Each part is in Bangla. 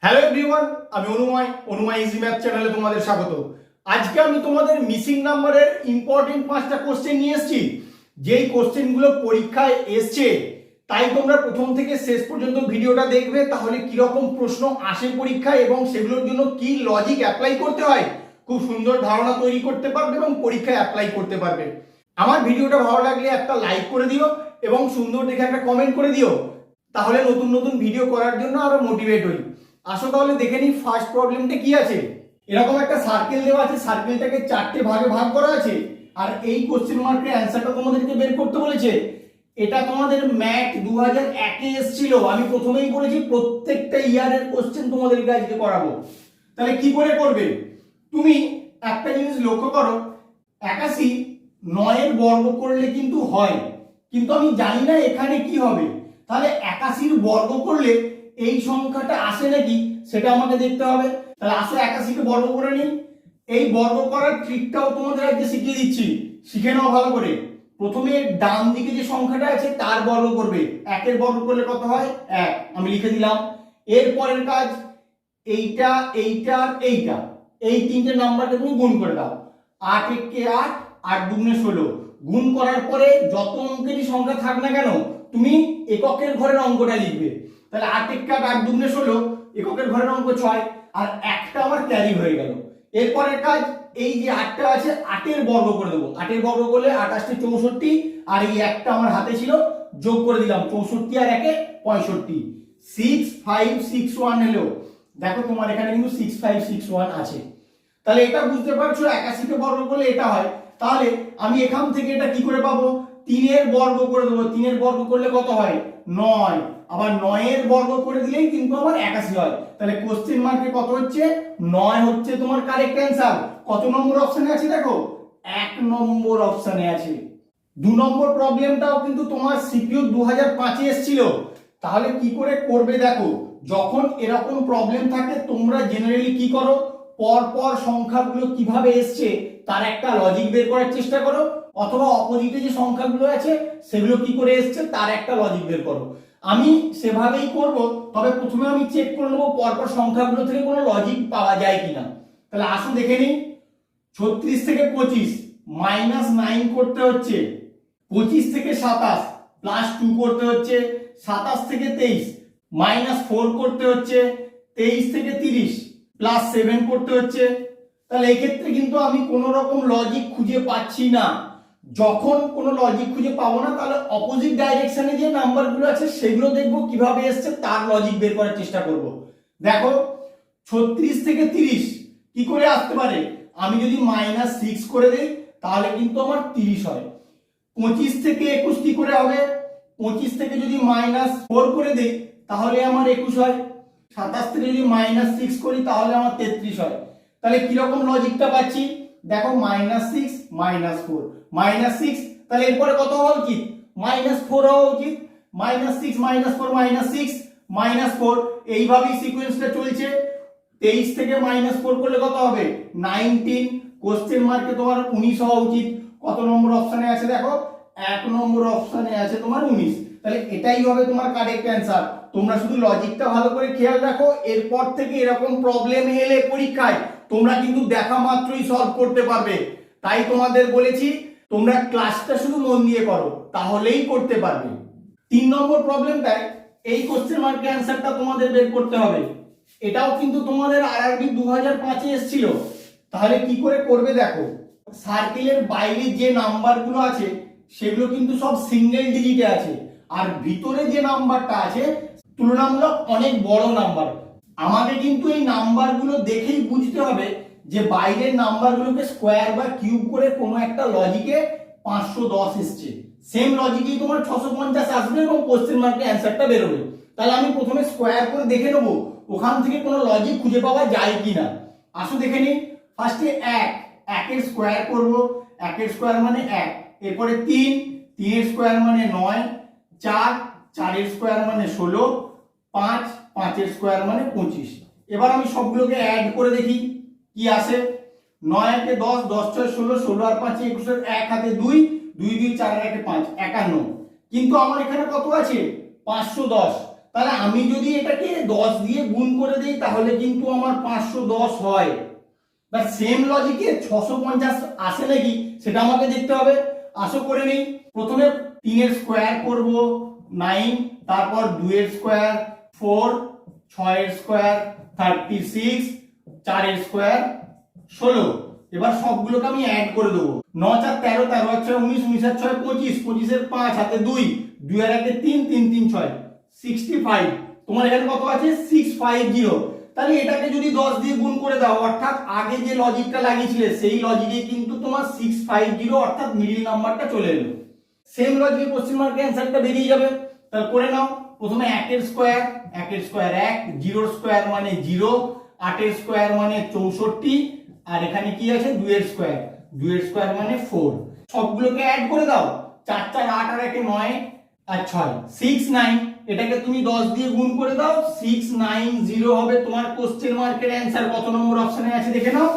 হ্যালো এভরিওয়ান, আমি অনুময় ইজি ম্যাথ চ্যানেলে তোমাদের স্বাগত। আজকে আমি তোমাদের মিসিং নাম্বারের ইম্পর্টেন্ট 5টা কোশ্চেন নিয়ে এসেছি। যেই কোশ্চেনগুলো পরীক্ষায় এসছে, তাই তোমরা প্রথম থেকে শেষ পর্যন্ত ভিডিওটা দেখবে, তাহলে কিরকম প্রশ্ন আসে পরীক্ষায় এবং সেগুলোর জন্য কি লজিক অ্যাপ্লাই করতে হয় খুব সুন্দর ধারণা তৈরি করতে পারবে এবং পরীক্ষায় অ্যাপ্লাই করতে পারবে। আমার ভিডিওটা ভালো লাগলে একটা লাইক করে দিও এবং সুন্দর দেখে একটা কমেন্ট করে দিও, তাহলে নতুন নতুন ভিডিও করার জন্য আরো মোটিভেট হই। আসো তাহলে দেখে নিই ফার্স্ট প্রবলেমটা কি আছে। এরকম একটা সার্কেল দেওয়া আছে, সার্কেলটাকে 4টে ভাগে ভাগ করা আছে, আর এই কোশ্চেন মার্কের অ্যান্সারটা তোমাদেরকে বের করতে বলেছে। এটা তোমাদের ম্যাথ 2001 এ এসেছিল। আমি প্রথমেই বলেছি প্রত্যেকটা ইয়ারের কোশ্চেন তোমাদেরকে আজকে করাবো। তাহলে কি করে করবে, তুমি একটা জিনিস লক্ষ্য করো, 81 9 বর্গ করলে কিন্তু হয়, কিন্তু আমি জানি না এখানে কি হবে। তাহলে 81 বর্গ করলে এই সংখ্যাটা আসে নাকি সেটা আমাকে দেখতে হবে। তাহলে আসো 81 কে বর্গ করে নিই। এই বর্গ করার ট্রিকটাও তোমাদের আজকে শিখিয়ে দিচ্ছি, শিখে নাও ভালো করে। প্রথমে ডান দিকে যে সংখ্যাটা আছে তার বর্গ করবে। 1 এর বর্গ করলে কত হয়? 1, আমি লিখে দিলাম। এর পরের কাজ এইটা, এইটা আর এইটা, এই তিনটে নাম্বারকে তুমি গুণ করে দাও। 8 একে 8, 8 দুগুণে 16। গুণ করার পরে যত অঙ্কেরই সংখ্যা থাক না কেন, তুমি এককের ঘরের অঙ্কটা লিখবে। তাহলে 8 একে 8, 8 দুগুণে 16, এককের ঘরের অঙ্ক 6, আর একটা আমার ক্যারি হয়ে গেল। এরপরের কাজ, এই যে 8টা আছে 8 এর বর্গ করে দেবো। 8 এর বর্গ করলে 28 64, আর এই একটা আমার হাতে ছিল যোগ করে দিলাম, 64 আর 1 65। 6561 এলো। দেখো তোমার এখানে কিন্তু 6561 আছে। তাহলে এটা বুঝতে পারছো 81 কে বর্গ করলে এটা হয়। তাহলে আমি এখান থেকে এটা কি করে পাবো? 3 এর বর্গ করে দেবো। 3 এর বর্গ করলে কত হয়? 9। আবার 9 এর বর্গ করে দিলেই কিন্তু আমার 81 হয়। তাহলে কোশ্চেন মার্কে কত হচ্ছে? 9 হচ্ছে তোমার কারেক্ট অ্যান্সার। কত নম্বর অপশনে আছে দেখো? 1 নম্বর অপশনে আছে। 2 নম্বর প্রবলেমটাও কিন্তু তোমার সিপিইউ 2005 এ এসেছিল। তাহলে কি করে করবে দেখো, যখন এরকম প্রবলেম থাকে তোমরা জেনারেলি কি করো, পর পর সংখ্যাগুলো কিভাবে এসছে তার একটা লজিক বের করার চেষ্টা করো, অথবা অপোজিটে যে সংখ্যাগুলো আছে সেগুলো কি করে এসছে তার একটা লজিক বের করো। আমি সেভাবেই করব, তবে প্রথমে আমি চেক করে নেবো পরপর সংখ্যাগুলো থেকে কোনো লজিক পাওয়া যায় কিনা। তাহলে আসো দেখে নিই। 36 থেকে 25 -9 করতে হচ্ছে, 25 থেকে 27 +2 করতে হচ্ছে, 27 থেকে 23 -4 করতে হচ্ছে, 23 থেকে 30 +7 করতে হচ্ছে। তাহলে এই ক্ষেত্রে কিন্তু আমি কোনো রকম লজিক খুঁজে পাচ্ছি না। যখন কোনো লজিক খুঁজে পাবো না, তাহলে অপোজিট ডাইরেকশনে যে নাম্বারগুলো আছে সেগুলো দেখবো কিভাবে এসছে, তার লজিক বের করার চেষ্টা করব। দেখো 36 থেকে 30 কি করে আসতে পারে? আমি যদি -6 করে দেই তাহলে কিন্তু আমার 30 হয়। 25 থেকে 21 কি করে হবে? 25 থেকে যদি -4 করে দেই তাহলে আমার 21 হয়। 27 থেকে যদি -6 করি তাহলে আমার 33 হয়। তাহলে কিরকম লজিকটা পাচ্ছি দেখো, -6 -4 -6, তাহলে এরপরে কত হওয়া উচিত? -4 হওয়া উচিত। -6 -4 -6 -4, এইভাবেই সিকোয়েন্সটা চলছে। 23 থেকে -4 করলে কত হবে? 19। কোশ্চেন মার্কে তোমার 19 হওয়া উচিত। কত নম্বর অপশনে আছে দেখো? 1 নম্বর অপশনে আছে তোমার 19। তাহলে এটাই হবে তোমার কারেক্ট অ্যান্সার। তোমরা শুধু লজিকটা ভালো করে খেয়াল রাখো, এরপর থেকে এরকম প্রবলেম এলে পরীক্ষায় তোমরা কিন্তু দেখা মাত্রই সলভ করতে পারবে। তাই তোমাদের বলেছি তোমরা ক্লাসটা শুধু মন দিয়ে করো, তাহলেই করতে পারবে। 3 নম্বর প্রবলেমটায় এই কোশ্চেন মার্কের অ্যান্সারটা তোমাদের বের করতে হবে। এটাও কিন্তু তোমাদের আরআরবি 2005 এ এসেছিল। তাহলে কি করে করবে দেখো, সার্কেলের বাইরে যে নাম্বারগুলো আছে সেগুলো কিন্তু সব সিঙ্গেল ডিজিটে আছে, আর ভিতরে যে নাম্বারটা আছে তুলনামূলক অনেক বড় নাম্বার। আমাকে কিন্তু এই নাম্বারগুলো দেখেই বুঝতে হবে যে বাইরের নাম্বারগুলোকে স্কোয়ার বা কিউব করে কোনো একটা লজিকে 510 এসছে, সেম লজিকেই তোমার 650 আসবে এবং কোশ্চেন মার্কের অ্যান্সারটা বেরোবে। তাহলে আমি প্রথমে স্কোয়ার করে দেখে নেবো ওখান থেকে কোনো লজিক খুঁজে পাওয়া যায় কিনা। আসো দেখে নিই। ফার্স্টে 1 এর স্কোয়ার করব। 1 এর স্কোয়ার মানে 1। এরপরে 3 এর স্কোয়ার মানে 9, 4 এর স্কোয়ার মানে 16, 5 এর স্কোয়ার মানে 25। এবার আমি সবগুলোকে অ্যাড করে দেখি কি আসে। 9 একে 10, 10 6 16, 16 আর 5 21, 1 হাতে 2, 2 2 4 আর 1 5, 51। কিন্তু আমার এখানে কত আছে? 510। তাহলে আমি যদি এটাকে 10 দিয়ে গুণ করে দিই তাহলে কিন্তু আমার 510 হয়। বা সেম লজিকে 650 আসে নাকি সেটা আমাকে দেখতে হবে। আসো করে নেই। প্রথমে 3 এর স্কয়ার করব 9, তারপর 2 এর স্কয়ার 4, 6 এর স্কয়ার 36, 4 এর স্কয়ার 16। এবার সবগুলোকে আমি অ্যাড করে দেবো। 9 4 13, 13 আর 6 19, 19 আর 6 25, 25 এর 5 হাতে 2, 2 এর আগে 3, 3 3 6 65। তোমার এখানে কত আছে 650। তাহলে এটাকে যদি 10 দিয়ে গুণ করে দাও অর্থাৎ আগে যে লজিকটা লাগিয়েছিলে সেই লজিকে কিন্তু তোমার 650 অর্থাৎ মিডল নাম্বারটা চলে এলো। সেম লজিকে কোশ্চেন মার্কের অ্যানসারটা বেরিয়ে যাবে। তাহলে করে নাও। প্রথমে 1 এর স্কয়ার 1, 0 এর স্কয়ার মানে 0, 8 এর স্কয়ার মানে 64, আর এখানে কি আছে 2 এর স্কয়ার, 2 এর স্কয়ার মানে 4। সবগুলোকে অ্যাড করে দাও। 4 4 8 আর 1 9 আর 6 6 9। এটাকে তুমি 10 দিয়ে গুণ করে দাও 690 হবে তোমার কোশ্চেন মার্কের অ্যানসার। কত নম্বর অপশনে আছে দেখে নাও।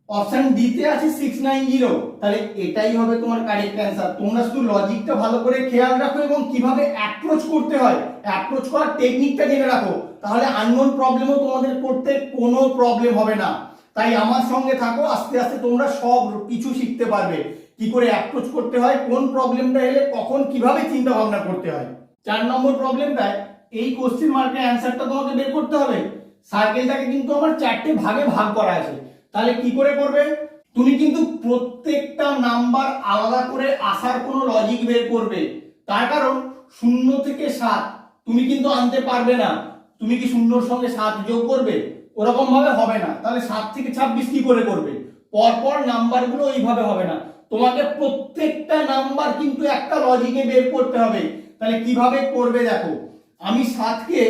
অপশন ডি তে আছে 690। তাহলে এটাই হবে তোমার কারেক্ট অ্যানসার। তোমরা শুধু লজিকটা ভালো করে খেয়াল রাখো এবং কিভাবে অ্যাপ্রোচ করতে হয়, অ্যাপ্রোচ করার টেকনিকটা জেনে রাখো, তাহলে আননোন প্রবলেমও তোমাদের করতে কোনো প্রবলেম হবে না। তাই আমার সঙ্গে থাকো, আস্তে আস্তে তোমরা সব কিছু শিখতে পারবে। কি করে অ্যাপ্রোচ করতে হয়, কোন প্রবলেমটা এলে কখন কিভাবে চিন্তা ভাবনা করতে হয়। 4 নম্বর প্রবলেমটায় এই কোশ্চেন মার্কের অ্যানসারটা তোমাকে বের করতে হবে। সার্কেলটাকে কিন্তু আমার 4টে ভাগে ভাগ করা আছে। তাহলে কি করে করবে, তুমি কিন্তু প্রত্যেকটা নাম্বার আলাদা করে আসার কোনো লজিক বের করবে। তার কারণ 0 থেকে 7 তুমি কিন্তু আনতে পারবে না। তুমি কি 0-র সঙ্গে 7 যোগ করবে? ওরকম ভাবে হবে না। তাহলে 7 থেকে 26 কি করে করবে? পরপর নাম্বারগুলো এইভাবে হবে না। তোমাকে প্রত্যেকটা নাম্বার কিন্তু একটা লজিকে বের করতে হবে। তাহলে কিভাবে করবে দেখো, আমি 7কে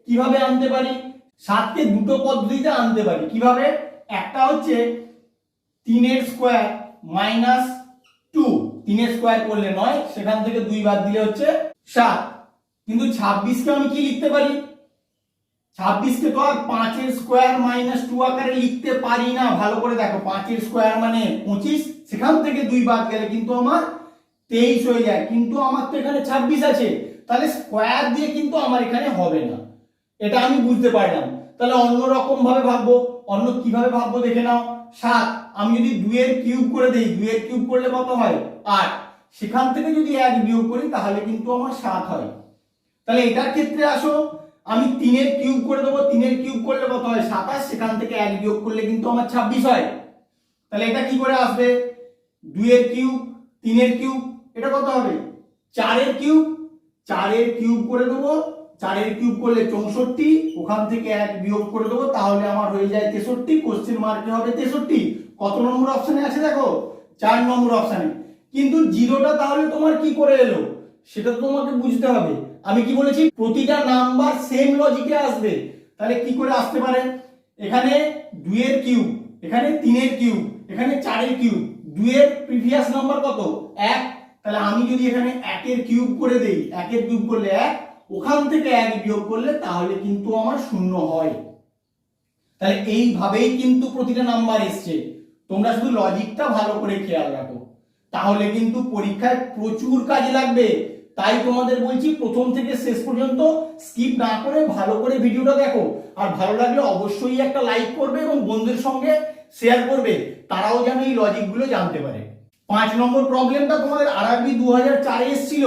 কিভাবে আনতে পারি? 7কে দুটো পদ্ধতিতে আনতে পারি। কিভাবে? একটা হচ্ছে 3 এর স্কয়ার মাইনাস 2, 3 এর স্কয়ার করলে 9, সেখান থেকে 2 বাদ দিলে হচ্ছে 7। কিন্তু 26 কে আমি কি লিখতে পারি? 26 কে তো আর 5 এর স্কয়ার মাইনাস 2 আকারে লিখতে পারি না। ভালো করে দেখো, 5 এর স্কয়ার মানে 25, সেখান থেকে 2 বাদ গেলে কিন্তু আমার 23 হয়ে যায়। কিন্তু আমার তো এখানে 26 আছে, তাহলে স্কয়ার দিয়ে কিন্তু আমার এখানে হবে না। এটা আমি বুঝতে পারলাম। তাহলে অন্য রকম ভাবে ভাববো। অন্য কিভাবে ভাববো দেখে নাও। 7 আমি যদি 2 এর কিউব করে দেই, 2 এর কিউব করলে কত হয় 8, সেখান থেকে যদি 1 বিয়োগ করি তাহলে কিন্তু আমার 7 হয়। তাহলে এটার ক্ষেত্রে আসো, আমি 3 এর কিউব করে দেবো, 3 এর কিউব করলে কত হয় 27, সেখান থেকে 1 বিয়োগ করলে কিন্তু আমার 26 হয়। তাহলে এটা কি করে আসবে? 2 এর কিউব 3 এর কিউব, এটা কত হবে 4 এর কিউব, 4 এর কিউব করে দেবো, 4 এর কিউব করলে 64, ওখান থেকে 1 বিয়োগ করে দেবো তাহলে আমার হয়ে যায় 63। কোশ্চেন মার্কে হবে 63। কত নম্বর অপশনে আছে দেখো? 4 নম্বর অপশনে। কিন্তু জিরোটা তাহলে তোমার কি করে এলো সেটা তো তোমাকে বুঝতে হবে। আমি কি বলেছি, প্রতিটা নাম্বার সেম লজিকে আসবে। তাহলে কি করে আসতে পারে? এখানে 2 এর কিউব, এখানে 3 এর কিউব, এখানে 4 এর কিউব, 2 এর প্রিভিয়াস নাম্বার কত 1। তাহলে আমি যদি এখানে 1 এর কিউব করে দেই, 1 এর কিউব করলে 1, ওখান থেকে 1 বিয়োগ করলে তাহলে কিন্তু আমার 0 হয়। তাহলে এইভাবেই কিন্তু প্রতিটা নাম্বার এসছে। তোমরা শুধু লজিকটা ভালো করে খেয়াল রাখো, তাহলে কিন্তু পরীক্ষায় প্রচুর কাজে লাগবে। তাই তোমাদের বলছি প্রথম থেকে শেষ পর্যন্ত স্কিপ না করে ভালো করে ভিডিওটা দেখো। আর ভালো লাগলে অবশ্যই একটা লাইক করবে এবং বন্ধুদের সঙ্গে শেয়ার করবে, তারাও যেন এই লজিকগুলো জানতে পারে। 5 নম্বর প্রবলেমটা তোমাদের আরআরবি 2004 এ এসেছিল।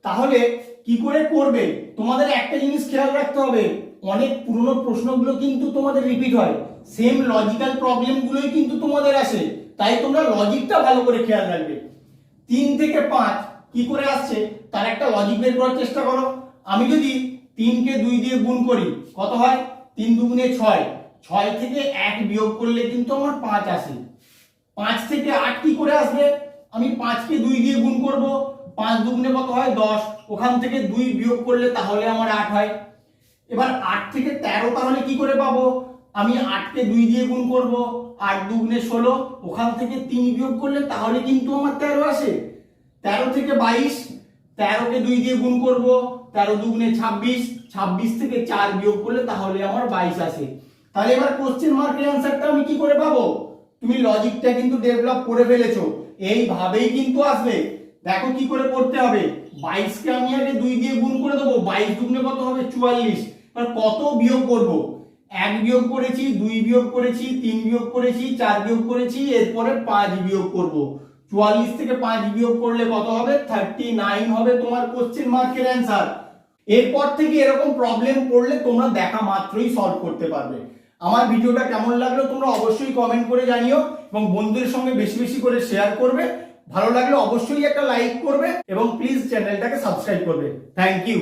তাহলে কি করে করবে? তোমাদের একটা জিনিস খেয়াল রাখতে হবে, অনেক পুরনো প্রশ্নগুলো কিন্তু তোমাদের রিপিট হয়, সেম লজিক্যাল প্রবলেমগুলোই কিন্তু তোমাদের আসে। তাই তোমরা লজিকটা ভালো করে খেয়াল রাখবে। 3 থেকে 5 কি করে আসছে তার একটা লজিক বের করার চেষ্টা করো। আমি যদি 3 কে 2 দিয়ে গুণ করি কত হয় 3 দুগুণে 6, 6 থেকে 1 বিয়োগ করলে কিন্তু আমার 5 আসে। 5 থেকে 8 কি করে আসবে? আমি 5 কে 2 দিয়ে গুণ করব, 5 দুগুণে কত হয় 10, ওখান থেকে 2 বিয়োগ করলে তাহলে আমার 8 হয়। এবার 8 থেকে 13 তাহলে কি করে পাবো? আমি 8 কে 2 দিয়ে গুণ করব, 8 দুগুণে 16, ওখান থেকে 3 বিয়োগ করলে তাহলে কিন্তু আমার 13 আসে। 13 থেকে 22, 13 কে 2 দিয়ে গুণ করব, 13 দুগুণে 26, 26 থেকে 4 বিয়োগ করলে তাহলে আমার 22 আসে। তাহলে এবার কোশ্চেন মার্কের অ্যানসারটা আমি কি করে পাবো? তুমি লজিকটা কিন্তু ডেভেলপ করে ফেলেছো, এইভাবেই কিন্তু আসবে। দেখো কি করে করতে হবে। 22কে আমি আগে 2 দিয়ে গুণ করে দেবো, 22 দুগুণে কত হবে 44। মানে কত বিয়োগ করব, 1 বিয়োগ করেছি, 2 বিয়োগ করেছি, 3 বিয়োগ করেছি, 4 বিয়োগ করেছি, এরপরে 5 বিয়োগ করব। 44 থেকে 5 বিয়োগ করলে কত হবে 39 হবে তোমার কোশ্চেন মার্কের অ্যান্সার। এরপর থেকে এরকম প্রবলেম পড়লে তোমরা দেখা মাত্রই সলভ করতে পারবে। আমার ভিডিওটা কেমন লাগলো তোমরা অবশ্যই কমেন্ট করে জানিও এবং বন্ধুদের সঙ্গে বেশি বেশি করে শেয়ার করবে। ভালো লাগলে অবশ্যই একটা লাইক করবে এবং প্লিজ চ্যানেলটাকে সাবস্ক্রাইব করবে। Thank you.